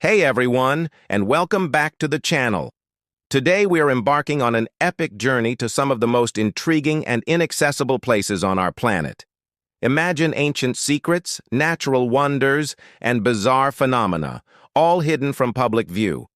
Hey everyone, and welcome back to the channel. Today we are embarking on an epic journey to some of the most intriguing and inaccessible places on our planet. Imagine ancient secrets, natural wonders, and bizarre phenomena, all hidden from public view.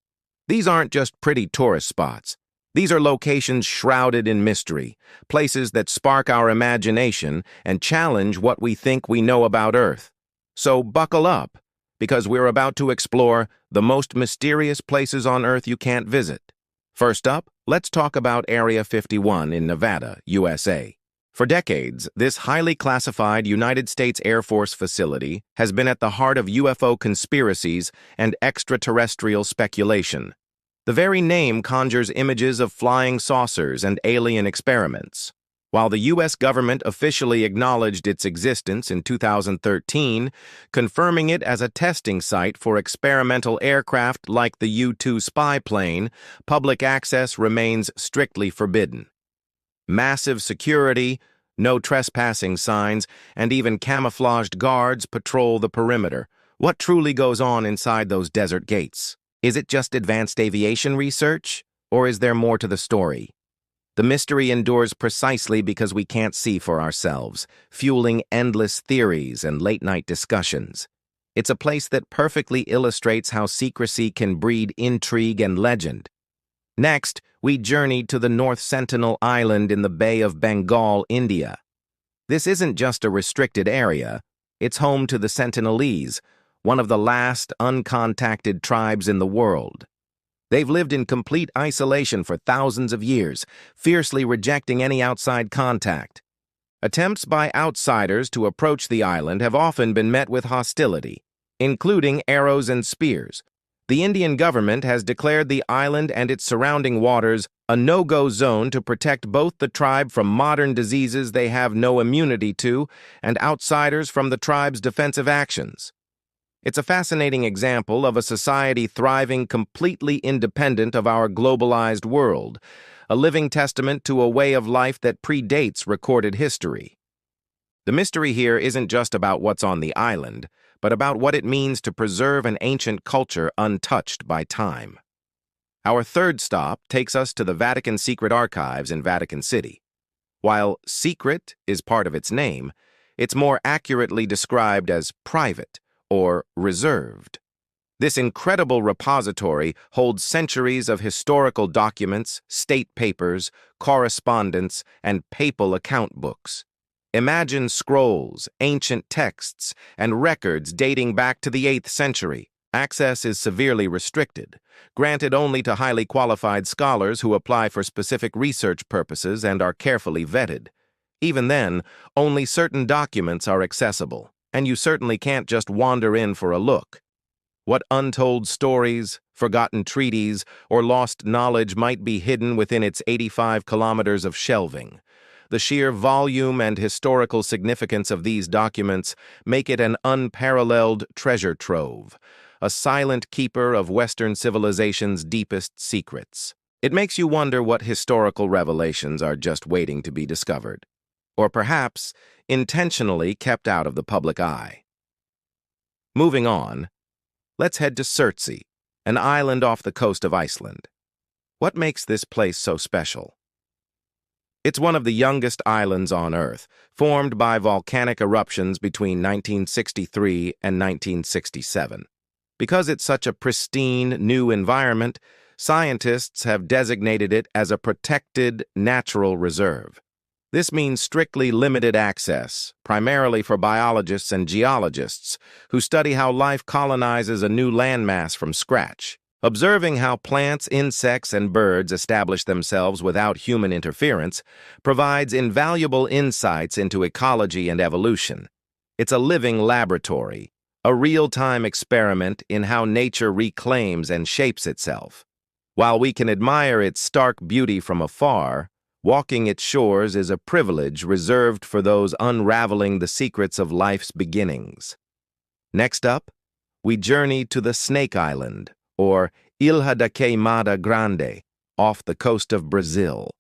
These aren't just pretty tourist spots. These are locations shrouded in mystery, places that spark our imagination and challenge what we think we know about Earth. So buckle up, because we're about to explore the most mysterious places on Earth you can't visit. First up, let's talk about Area 51 in Nevada, USA. For decades, this highly classified United States Air Force facility has been at the heart of UFO conspiracies and extraterrestrial speculation. The very name conjures images of flying saucers and alien experiments. While the U.S. government officially acknowledged its existence in 2013, confirming it as a testing site for experimental aircraft like the U-2 spy plane, public access remains strictly forbidden. Massive security, no trespassing signs, and even camouflaged guards patrol the perimeter. What truly goes on inside those desert gates? Is it just advanced aviation research, or is there more to the story? The mystery endures precisely because we can't see for ourselves, fueling endless theories and late-night discussions. It's a place that perfectly illustrates how secrecy can breed intrigue and legend. Next, we journeyed to the North Sentinel Island in the Bay of Bengal, India. This isn't just a restricted area. It's home to the Sentinelese, one of the last uncontacted tribes in the world. They've lived in complete isolation for thousands of years, fiercely rejecting any outside contact. Attempts by outsiders to approach the island have often been met with hostility, including arrows and spears. The Indian government has declared the island and its surrounding waters a no-go zone to protect both the tribe from modern diseases they have no immunity to and outsiders from the tribe's defensive actions. It's a fascinating example of a society thriving completely independent of our globalized world, a living testament to a way of life that predates recorded history. The mystery here isn't just about what's on the island, but about what it means to preserve an ancient culture untouched by time. Our third stop takes us to the Vatican Secret Archives in Vatican City. While secret is part of its name, it's more accurately described as private or reserved. This incredible repository holds centuries of historical documents, state papers, correspondence, and papal account books. Imagine scrolls, ancient texts, and records dating back to the 8th century. Access is severely restricted, granted only to highly qualified scholars who apply for specific research purposes and are carefully vetted. Even then, only certain documents are accessible, and you certainly can't just wander in for a look. What untold stories, forgotten treaties, or lost knowledge might be hidden within its 85 kilometers of shelving? The sheer volume and historical significance of these documents make it an unparalleled treasure trove, a silent keeper of Western civilization's deepest secrets. It makes you wonder what historical revelations are just waiting to be discovered, or perhaps intentionally kept out of the public eye. Moving on, let's head to Surtsey, an island off the coast of Iceland. What makes this place so special? It's one of the youngest islands on Earth, formed by volcanic eruptions between 1963 and 1967. Because it's such a pristine, new environment, scientists have designated it as a protected natural reserve. This means strictly limited access, primarily for biologists and geologists who study how life colonizes a new landmass from scratch. Observing how plants, insects, and birds establish themselves without human interference provides invaluable insights into ecology and evolution. It's a living laboratory, a real-time experiment in how nature reclaims and shapes itself. While we can admire its stark beauty from afar, walking its shores is a privilege reserved for those unraveling the secrets of life's beginnings. Next up, we journey to the Snake Island, or Ilha da Queimada Grande, off the coast of Brazil.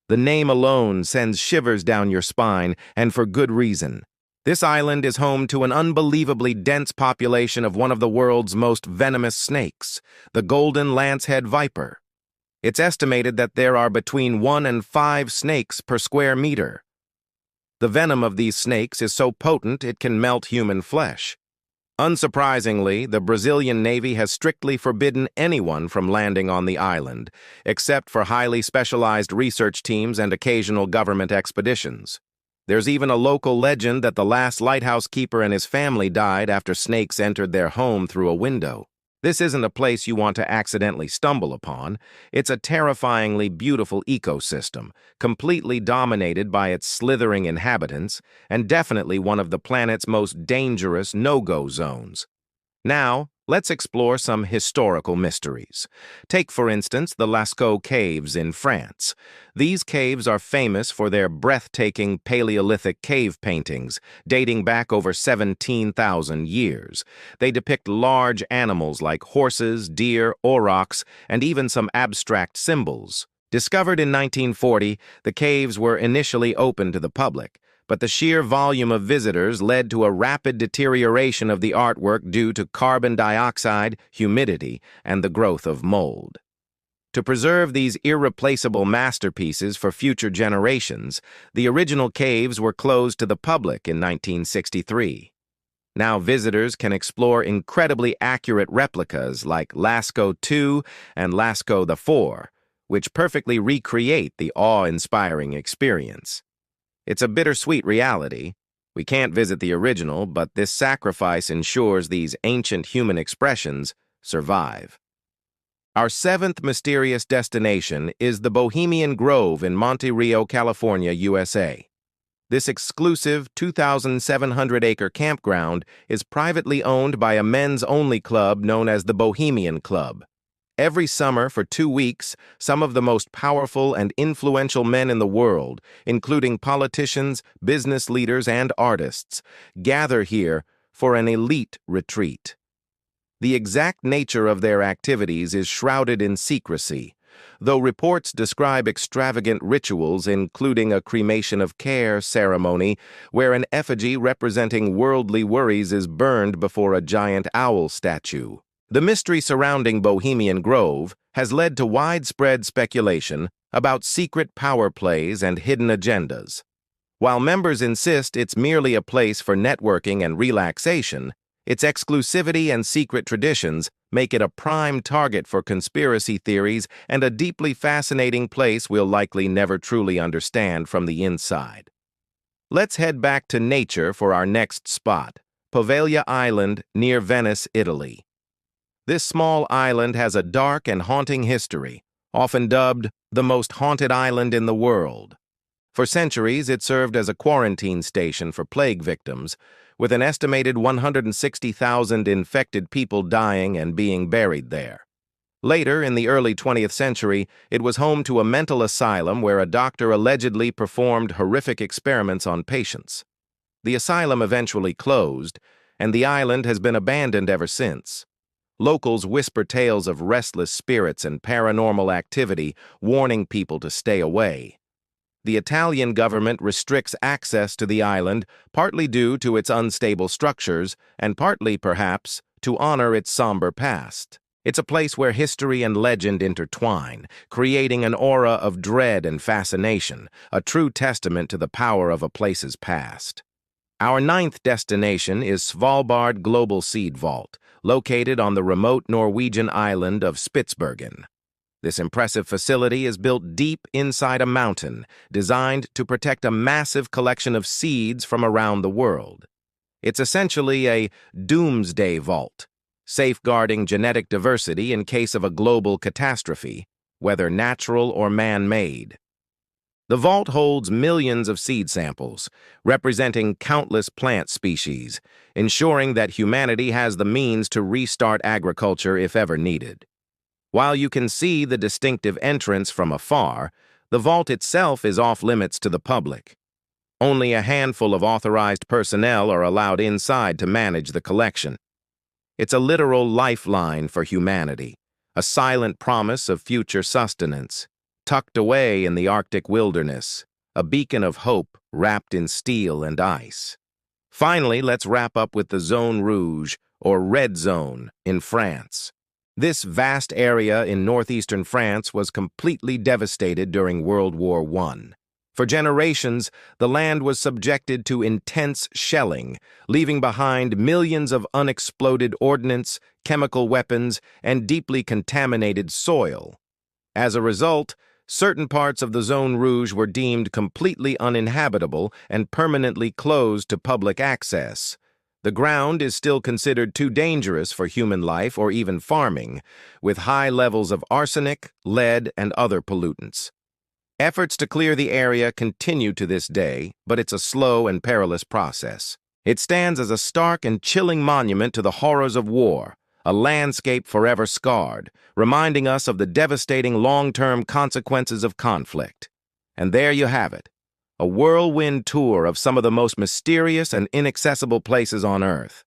The name alone sends shivers down your spine, and for good reason. This island is home to an unbelievably dense population of one of the world's most venomous snakes, the golden lancehead viper. It's estimated that there are between 1 and 5 snakes per square meter. The venom of these snakes is so potent it can melt human flesh. Unsurprisingly, the Brazilian Navy has strictly forbidden anyone from landing on the island, except for highly specialized research teams and occasional government expeditions. There's even a local legend that the last lighthouse keeper and his family died after snakes entered their home through a window. This isn't a place you want to accidentally stumble upon. It's a terrifyingly beautiful ecosystem, completely dominated by its slithering inhabitants, and definitely one of the planet's most dangerous no-go zones. Now, let's explore some historical mysteries. Take, for instance, the Lascaux Caves in France. These caves are famous for their breathtaking Paleolithic cave paintings, dating back over 17,000 years. They depict large animals like horses, deer, aurochs, and even some abstract symbols. Discovered in 1940, the caves were initially open to the public, but the sheer volume of visitors led to a rapid deterioration of the artwork due to carbon dioxide, humidity, and the growth of mold. To preserve these irreplaceable masterpieces for future generations, the original caves were closed to the public in 1963. Now visitors can explore incredibly accurate replicas like Lascaux II and Lascaux IV, which perfectly recreate the awe-inspiring experience. It's a bittersweet reality. We can't visit the original, but this sacrifice ensures these ancient human expressions survive. Our 7th mysterious destination is the Bohemian Grove in Monte Rio, California, USA. This exclusive 2,700-acre campground is privately owned by a men's-only club known as the Bohemian Club. Every summer, for 2 weeks, some of the most powerful and influential men in the world, including politicians, business leaders, and artists, gather here for an elite retreat. The exact nature of their activities is shrouded in secrecy, though reports describe extravagant rituals including a cremation of care ceremony where an effigy representing worldly worries is burned before a giant owl statue. The mystery surrounding Bohemian Grove has led to widespread speculation about secret power plays and hidden agendas. While members insist it's merely a place for networking and relaxation, its exclusivity and secret traditions make it a prime target for conspiracy theories and a deeply fascinating place we'll likely never truly understand from the inside. Let's head back to nature for our next spot, Poveglia Island near Venice, Italy. This small island has a dark and haunting history, often dubbed the most haunted island in the world. For centuries, it served as a quarantine station for plague victims, with an estimated 160,000 infected people dying and being buried there. Later, in the early 20th century, it was home to a mental asylum where a doctor allegedly performed horrific experiments on patients. The asylum eventually closed, and the island has been abandoned ever since. Locals whisper tales of restless spirits and paranormal activity, warning people to stay away. The Italian government restricts access to the island, partly due to its unstable structures, and partly, perhaps, to honor its somber past. It's a place where history and legend intertwine, creating an aura of dread and fascination, a true testament to the power of a place's past. Our 9th destination is Svalbard Global Seed Vault, located on the remote Norwegian island of Spitsbergen. This impressive facility is built deep inside a mountain, designed to protect a massive collection of seeds from around the world. It's essentially a doomsday vault, safeguarding genetic diversity in case of a global catastrophe, whether natural or man-made. The vault holds millions of seed samples, representing countless plant species, ensuring that humanity has the means to restart agriculture if ever needed. While you can see the distinctive entrance from afar, the vault itself is off-limits to the public. Only a handful of authorized personnel are allowed inside to manage the collection. It's a literal lifeline for humanity, a silent promise of future sustenance. Tucked away in the Arctic wilderness, a beacon of hope wrapped in steel and ice. Finally, let's wrap up with the Zone Rouge, or Red Zone, in France. This vast area in northeastern France was completely devastated during World War I. For generations, the land was subjected to intense shelling, leaving behind millions of unexploded ordnance, chemical weapons, and deeply contaminated soil. As a result, certain parts of the Zone Rouge were deemed completely uninhabitable and permanently closed to public access. The ground is still considered too dangerous for human life or even farming, with high levels of arsenic, lead, and other pollutants. Efforts to clear the area continue to this day, but it's a slow and perilous process. It stands as a stark and chilling monument to the horrors of war, a landscape forever scarred, reminding us of the devastating long-term consequences of conflict. And there you have it, a whirlwind tour of some of the most mysterious and inaccessible places on Earth.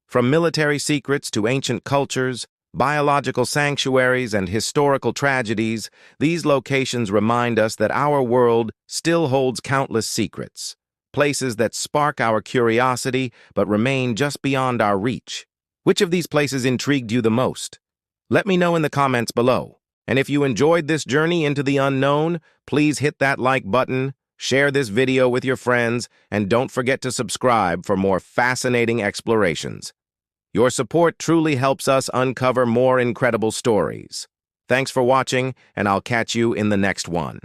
From military secrets to ancient cultures, biological sanctuaries, and historical tragedies, these locations remind us that our world still holds countless secrets, places that spark our curiosity but remain just beyond our reach. Which of these places intrigued you the most? Let me know in the comments below. And if you enjoyed this journey into the unknown, please hit that like button, share this video with your friends, and don't forget to subscribe for more fascinating explorations. Your support truly helps us uncover more incredible stories. Thanks for watching, and I'll catch you in the next one.